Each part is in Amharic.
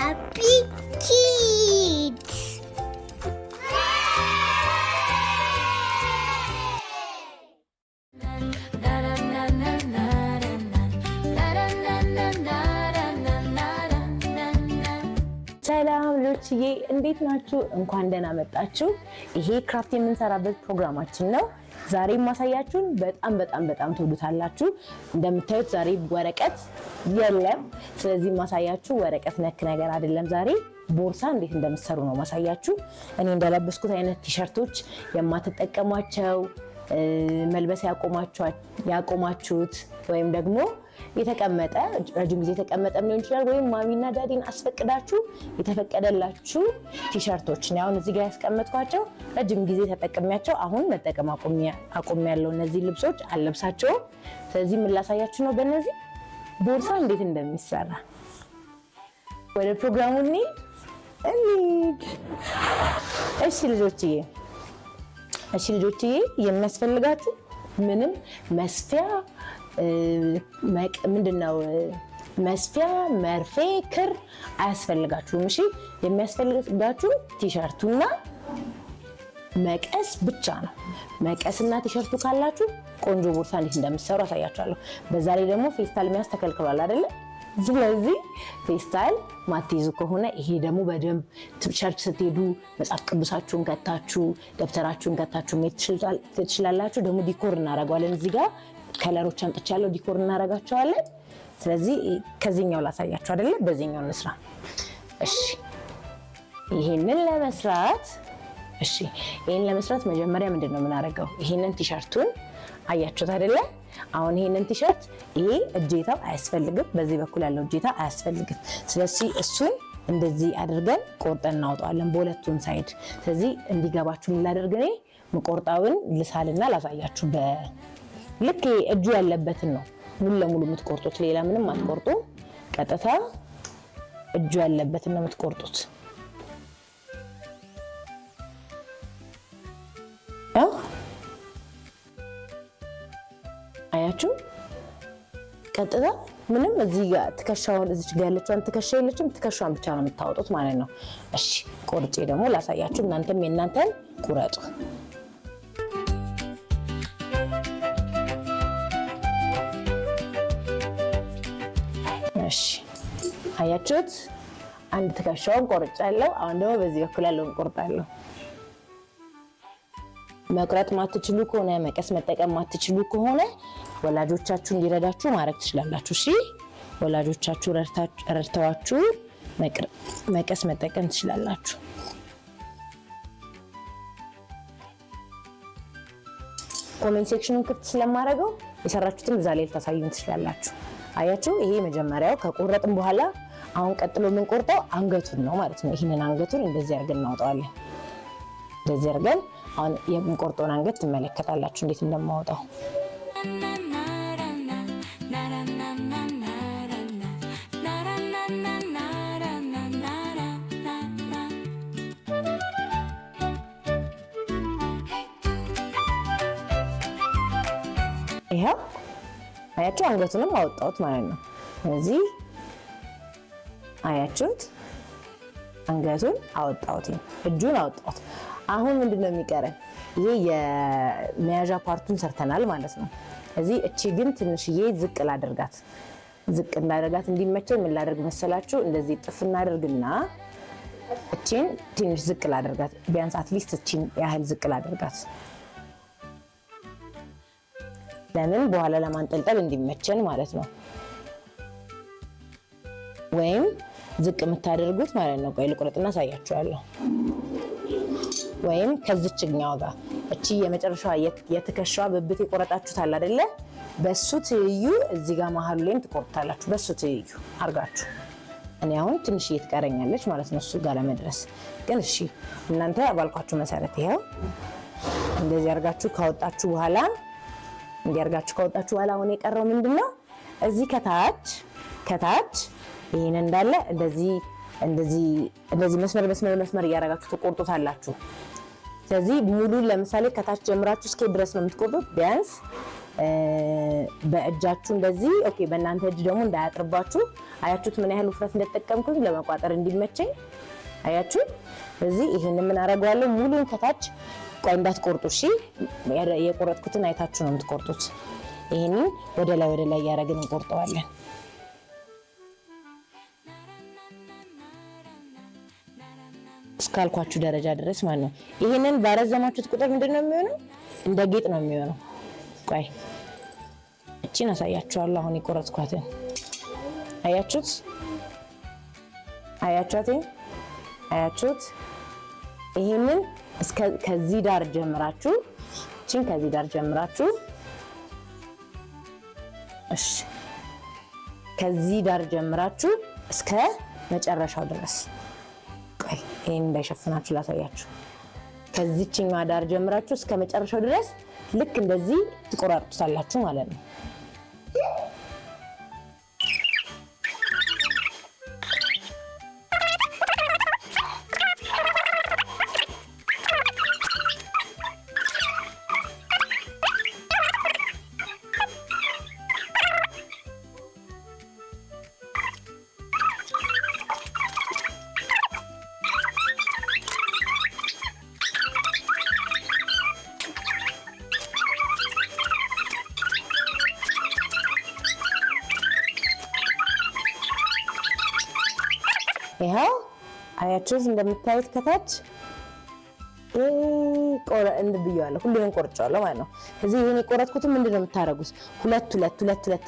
Happy Kids! ሰላም ልጆችዬ እንዴት ናችሁ? እንኳን ደህና መጣችሁ። ይሄ ክራፍት የምንሰራበት ፕሮግራማችን ነው። ዛሬ ማሳያችሁን በጣም ትወዱታላችሁ። እንደምታዩት ዛሬ ወረቀት የለም። ስለዚህ ማሳያችሁ ወረቀት ነክ ነገር አይደለም። ዛሬ ቦርሳ እንዴት እንደምትሰሩ ነው ማሳያችሁ። እኔ እንደለበስኩት አይነት ቲሸርቶች የማትጠቀሟቸው መልበስ ያቆማችሁት ወይም ደግሞ የተቀመጠ ረጅም ጊዜ የተቀመጠም ሊሆን ይችላል፣ ወይም ማሚና ዳዲን አስፈቅዳችሁ የተፈቀደላችሁ ቲሸርቶች ነው። አሁን እዚህ ጋር ያስቀመጥኳቸው ረጅም ጊዜ ተጠቅሚያቸው አሁን መጠቀም አቆሚያለሁ። እነዚህ ልብሶች አልለብሳቸውም። ስለዚህ ምን ላሳያችሁ ነው በእነዚህ ቦርሳ እንዴት እንደሚሰራ። ወደ ፕሮግራሙ እንሂድ። እሺ ልጆችዬ የሚያስፈልጋችሁ ምንም መስፊያ መስፊያ፣ መርፌ፣ ክር አያስፈልጋችሁም። እሺ የሚያስፈልጋችሁ ቲሸርቱና መቀስ ብቻ ነው። መቀስና ቲሸርቱ ካላችሁ ቆንጆ ቦርሳ እንዴት እንደምትሰሩ አሳያችኋለሁ። በዛ ላይ ደግሞ ፌስታል መያዝ ተከልክሏል አይደለ? ስለዚህ ፌስታል ማትይዙ ከሆነ ይሄ ደግሞ በደንብ ቸርች ስትሄዱ መጽሐፍ ቅዱሳችሁን ከታችሁ ደብተራችሁን ከታችሁ መሄድ ትችላላችሁ። ደግሞ ዲኮር እናደርገዋለን። እዚህ ጋር ከለሮች አምጥቻለሁ፣ ዲኮር እናደርጋቸዋለን። ስለዚህ ከዚህኛው ላሳያችሁ አይደለ? በዚህኛው እንስራ። እሺ ይሄንን ለመስራት መጀመሪያ ምንድነው የምናደርገው? ይሄንን ቲሸርቱን አያችሁት አይደለ? አሁን ይሄንን ቲሸርት ይሄ እጄታው አያስፈልግም፣ በዚህ በኩል ያለው እጄታ አያስፈልግም። ስለዚህ እሱን እንደዚህ አድርገን ቆርጠን እናውጣዋለን በሁለቱም ሳይድ። ስለዚህ እንዲገባችሁ ምን ላደርግ እኔ መቆርጣውን ልሳልና ላሳያችሁ። ልክ እጁ ያለበትን ነው ሙሉ ለሙሉ የምትቆርጡት፣ ሌላ ምንም አትቆርጡ። ቀጥታ እጁ ያለበትን ነው የምትቆርጡት። አያችሁ? ቀጥታ ምንም እዚህ ጋር ትከሻውን እዚህ ጋር ያለችውን ትከሻ የለችም፣ ትከሻውን ብቻ ነው የምታወጡት ማለት ነው። እሺ ቆርጬ ደግሞ ላሳያችሁ፣ እናንተም የእናንተን ቁረጡ። እሺ አያችሁት? አንድ ትከሻውን ቆርጫለሁ። አሁን ደግሞ በዚህ በኩል ያለውን ቆርጣለሁ። መቁረጥ ማትችሉ ከሆነ መቀስ መጠቀም ማትችሉ ከሆነ ወላጆቻችሁ እንዲረዳችሁ ማድረግ ትችላላችሁ። እሺ ወላጆቻችሁ ረድተዋችሁ መቀስ መጠቀም ትችላላችሁ። ኮሜንት ሴክሽኑን ክፍት ስለማደርገው የሰራችሁትን እዛ ላይ ልታሳዩን ትችላላችሁ። አያችሁ? ይሄ መጀመሪያው ከቆረጥን በኋላ አሁን ቀጥሎ የምንቆርጠው አንገቱን ነው ማለት ነው። ይሄንን አንገቱን እንደዚህ አድርገን እናውጣዋለን። እንደዚህ አድርገን አሁን የምንቆርጠውን አንገት ትመለከታላችሁ እንዴት እንደማወጣው። ይሄው አያችሁ? አንገቱንም አወጣሁት ማለት ነው። ስለዚህ አያችሁት? አንገቱን አወጣሁት፣ እጁን አወጣሁት። አሁን ምንድነው የሚቀረን? ይሄ የመያዣ ፓርቱን ሰርተናል ማለት ነው። እዚህ እቺ ግን ትንሽዬ ዝቅ እንዳደርጋት እንዲመቸኝ ምን ላደርግ መሰላችሁ? እንደዚህ ጥፍ እናደርግና እቺን ትንሽ ዝቅ ላደርጋት፣ ቢያንስ አትሊስት እቺን ያህል ዝቅ ላደርጋት። ለምን? በኋላ ለማንጠልጠል እንዲመቸን ማለት ነው። ወይም ዝቅ የምታደርጉት ማለት ነው። ቆይ ልቁረጥና አሳያችኋለሁ። ወይም ከዚችኛው ጋር እቺ የመጨረሻዋ የትከሻዋ ብብት የቆረጣችሁታል አይደለ? በሱ ትይዩ እዚህ ጋር መሀሉ ላይም ትቆርጣላችሁ። በሱ ትይዩ አርጋችሁ። እኔ አሁን ትንሽ እየተቀረኛለች ማለት ነው እሱ ጋር ለመድረስ። ግን እሺ እናንተ ባልኳችሁ መሰረት ይሄው እንደዚህ አርጋችሁ ካወጣችሁ በኋላ አሁን የቀረው ምንድነው? እዚህ ከታች ይሄን እንዳለ እንደዚህ መስመር እያደረጋችሁ ትቆርጡታላችሁ። ስለዚህ ሙሉን ለምሳሌ ከታች ጀምራችሁ እስከ ድረስ ነው የምትቆርጡት። ቢያንስ በእጃችሁ እንደዚህ ኦኬ። በእናንተ እጅ ደግሞ እንዳያጥርባችሁ አያችሁት ምን ያህል ውፍረት እንደተጠቀምኩኝ ለመቋጠር እንዲመቸኝ አያችሁ። ስለዚህ ይሄንን ምን አደርገዋለሁ ሙሉን ከታች ቆይ እንዳትቆርጡ እሺ። የቆረጥኩትን አይታችሁ ነው የምትቆርጡት። ይሄንን ወደ ላይ ያደረግን እንቆርጠዋለን። እስካልኳችሁ ደረጃ ድረስ ማለት ነው። ይሄንን ባረዘማችሁት ቁጥር ምንድነው የሚሆነው? እንደ ጌጥ ነው የሚሆነው። ቆይ እቺን አሳያችኋለሁ። አሁን የቆረጥኳትን አያችሁት? አያችሁት? ይሄንን ከዚህ ዳር ጀምራችሁ እቺን ከዚህ ዳር ጀምራችሁ እሺ፣ ከዚህ ዳር ጀምራችሁ እስከ መጨረሻው ድረስ ቆይ ይሄን እንዳይሸፍናችሁ ላሳያችሁ። ከዚህኛው ዳር ጀምራችሁ እስከ መጨረሻው ድረስ ልክ እንደዚህ ትቆራርጡታላችሁ ማለት ነው። ይሄው አያችሁት? እንደምታዩት ከታች ብያለሁ። ሁሉንም ቆርጫለሁ ማለት ነው። እዚህ ይሄን የቆረጥኩትን ምንድነው የምታረጉት? ሁለት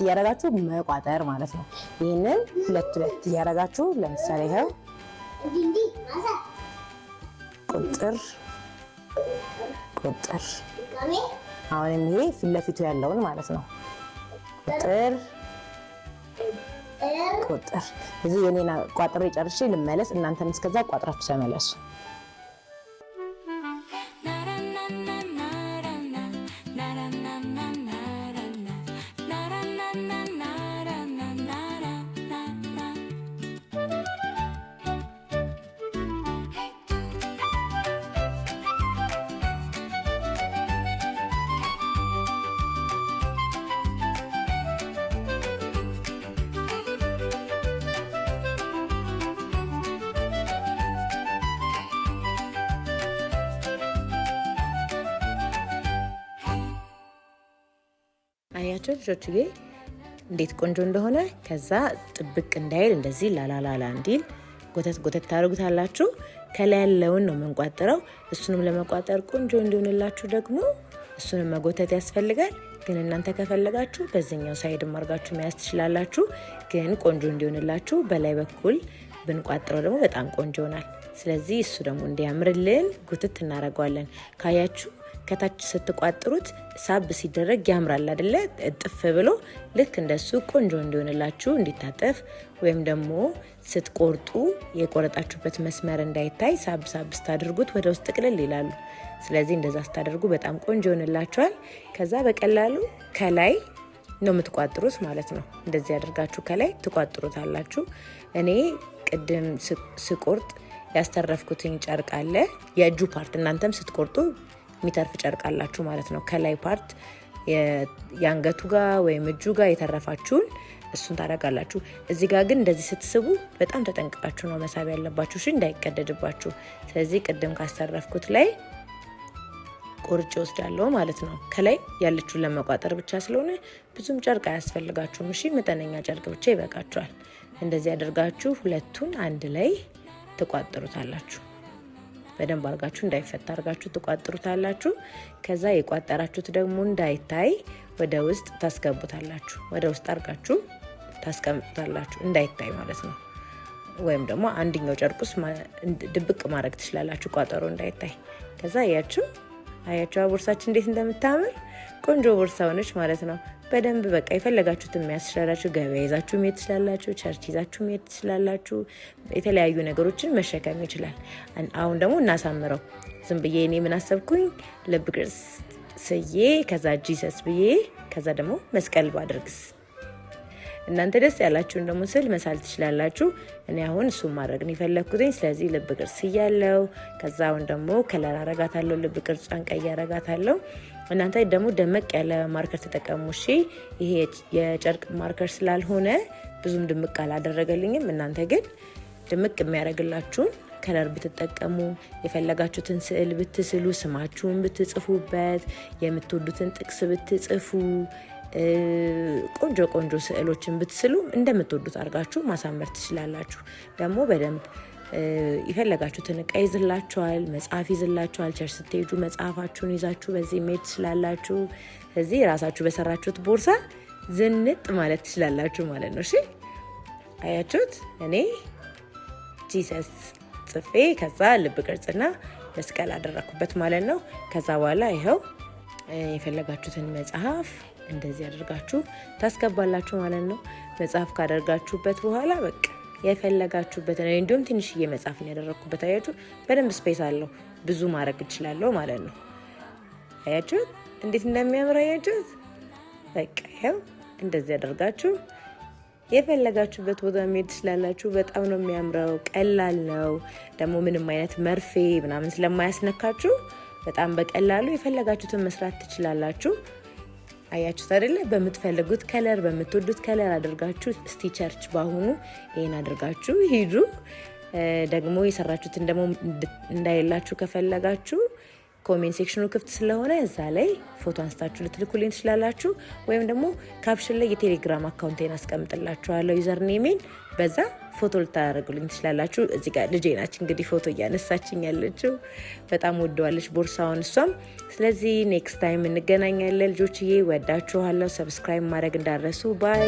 እያደረጋችሁ መቋጠር ማለት ነው። ይሄንን ሁለት እያደረጋችሁ ለምሳሌ ይሄው ቁጥር አሁንም ይሄ ፊት ለፊቱ ያለውን ማለት ነው ቁጥር እዚህ የኔና ቋጥሬ ጨርሼ ልመለስ። እናንተም እስከዛ ቋጥራችሁ ተመለሱ። አያችሁ ልጆችዬ እንዴት ቆንጆ እንደሆነ። ከዛ ጥብቅ እንዳይል እንደዚህ ላላላላ እንዲል ጎተት ታደርጉታላችሁ። ከላይ ያለውን ነው የምንቋጥረው። እሱንም ለመቋጠር ቆንጆ እንዲሆንላችሁ ደግሞ እሱንም መጎተት ያስፈልጋል። ግን እናንተ ከፈለጋችሁ በዚህኛው ሳይድ ማርጋችሁ መያዝ ትችላላችሁ። ግን ቆንጆ እንዲሆንላችሁ በላይ በኩል ብንቋጥረው ደግሞ በጣም ቆንጆ ይሆናል። ስለዚህ እሱ ደግሞ እንዲያምርልን ጉትት እናደርገዋለን። ካያችሁ ከታች ስትቋጥሩት ሳብ ሲደረግ ያምራል አይደለ? እጥፍ ብሎ ልክ እንደሱ ቆንጆ እንዲሆንላችሁ እንዲታጠፍ ወይም ደግሞ ስትቆርጡ የቆረጣችሁበት መስመር እንዳይታይ ሳብ ስታደርጉት ወደ ውስጥ ጥቅልል ይላሉ። ስለዚህ እንደዛ ስታደርጉ በጣም ቆንጆ ይሆንላችኋል። ከዛ በቀላሉ ከላይ ነው የምትቋጥሩት ማለት ነው። እንደዚህ አድርጋችሁ ከላይ ትቋጥሩታላችሁ። እኔ ቅድም ስቆርጥ ያስተረፍኩትኝ ጨርቅ አለ፣ የእጁ ፓርት። እናንተም ስትቆርጡ የሚተርፍ ጨርቅ አላችሁ ማለት ነው። ከላይ ፓርት የአንገቱ ጋር ወይም እጁ ጋር የተረፋችሁን እሱን ታደርጋላችሁ። እዚህ ጋር ግን እንደዚህ ስትስቡ በጣም ተጠንቅቃችሁ ነው መሳብ ያለባችሁ፣ እሺ እንዳይቀደድባችሁ። ስለዚህ ቅድም ካስተረፍኩት ላይ ቆርጬ ወስዳለሁ ማለት ነው። ከላይ ያለችውን ለመቋጠር ብቻ ስለሆነ ብዙም ጨርቅ አያስፈልጋችሁም። እሺ መጠነኛ ጨርቅ ብቻ ይበቃችኋል። እንደዚህ አድርጋችሁ ሁለቱን አንድ ላይ ትቋጥሩታላችሁ። በደንብ አርጋችሁ እንዳይፈታ አርጋችሁ ትቋጥሩታላችሁ። ከዛ የቋጠራችሁት ደግሞ እንዳይታይ ወደ ውስጥ ታስገቡታላችሁ። ወደ ውስጥ አርጋችሁ ታስቀምጡታላችሁ እንዳይታይ ማለት ነው። ወይም ደግሞ አንድኛው ጨርቁስ ድብቅ ማድረግ ትችላላችሁ ቋጠሮ እንዳይታይ። ከዛ አያችሁ ቦርሳችን እንዴት እንደምታምር ቆንጆ ቦርሳ ሆነች ማለት ነው። በደንብ በቃ የፈለጋችሁትን መያዝ ትችላላችሁ። ገበያ ይዛችሁ መሄድ ትችላላችሁ። ቸርች ይዛችሁ መሄድ ትችላላችሁ። የተለያዩ ነገሮችን መሸከም ይችላል። አሁን ደግሞ እናሳምረው። ዝም ብዬ እኔ ምን አሰብኩኝ፣ ልብ ቅርጽ ስዬ ከዛ ጂሰስ ብዬ ከዛ ደግሞ መስቀል ባድርግስ። እናንተ ደስ ያላችሁን ደግሞ ስል መሳል ትችላላችሁ። እኔ አሁን እሱን ማድረግ ነው የፈለግኩትኝ። ስለዚህ ልብ ቅርጽ ስያለው። ከዛ አሁን ደግሞ ከለር አረጋታለሁ። ልብ ቅርጿን ቀይ አረጋታለሁ። እናንተ ደግሞ ደመቅ ያለ ማርከር ተጠቀሙ እሺ። ይሄ የጨርቅ ማርከር ስላልሆነ ብዙም ድምቅ አላደረገልኝም። እናንተ ግን ድምቅ የሚያደርግላችሁን ከለር ብትጠቀሙ፣ የፈለጋችሁትን ስዕል ብትስሉ፣ ስማችሁን ብትጽፉበት፣ የምትወዱትን ጥቅስ ብትጽፉ፣ ቆንጆ ቆንጆ ስዕሎችን ብትስሉ እንደምትወዱት አድርጋችሁ ማሳመር ትችላላችሁ። ደግሞ በደንብ የፈለጋችሁትን እቃ ይዝላችኋል፣ መጽሐፍ ይዝላችኋል። ቸርች ስትሄዱ መጽሐፋችሁን ይዛችሁ በዚህ መሄድ ትችላላችሁ። ስለዚህ ራሳችሁ በሰራችሁት ቦርሳ ዝንጥ ማለት ትችላላችሁ ማለት ነው። እሺ አያችሁት? እኔ ጂሰስ ጽፌ ከዛ ልብ ቅርጽና መስቀል አደረኩበት ማለት ነው። ከዛ በኋላ ይኸው የፈለጋችሁትን መጽሐፍ እንደዚህ አድርጋችሁ ታስገባላችሁ ማለት ነው። መጽሐፍ ካደርጋችሁበት በኋላ በቃ የፈለጋችሁበትን እንዲሁም ትንሽዬ መጽሐፍ ነው ያደረኩበት። አያችሁ በደንብ ስፔስ አለው፣ ብዙ ማድረግ እችላለሁ ማለት ነው። አያችሁት እንዴት እንደሚያምር አያችሁት? በቃ ይኸው እንደዚህ አድርጋችሁ የፈለጋችሁበት ቦታ መሄድ ትችላላችሁ። በጣም ነው የሚያምረው፣ ቀላል ነው ደግሞ ምንም አይነት መርፌ ምናምን ስለማያስነካችሁ በጣም በቀላሉ የፈለጋችሁትን መስራት ትችላላችሁ። አያችሁት አይደለ? በምትፈልጉት ከለር በምትወዱት ከለር አድርጋችሁ እስቲ ቸርች ባሁኑ ይሄን አድርጋችሁ ሂዱ። ደግሞ የሰራችሁትን ደግሞ እንዳይላችሁ ከፈለጋችሁ ኮሜንት ሴክሽኑ ክፍት ስለሆነ እዛ ላይ ፎቶ አንስታችሁ ልትልኩልኝ ትችላላችሁ። ወይም ደግሞ ካፕሽን ላይ የቴሌግራም አካውንቴን አስቀምጥላችኋለሁ ዩዘርኔሜን፣ በዛ ፎቶ ልታደርጉልኝ ትችላላችሁ። እዚህ ጋር ልጄ ናች እንግዲህ ፎቶ እያነሳችኝ ያለችው፣ በጣም ወደዋለች ቦርሳውን እሷም። ስለዚህ ኔክስት ታይም እንገናኛለን ልጆችዬ፣ ወዳችኋለሁ። ሰብስክራይብ ማድረግ እንዳረሱ። ባይ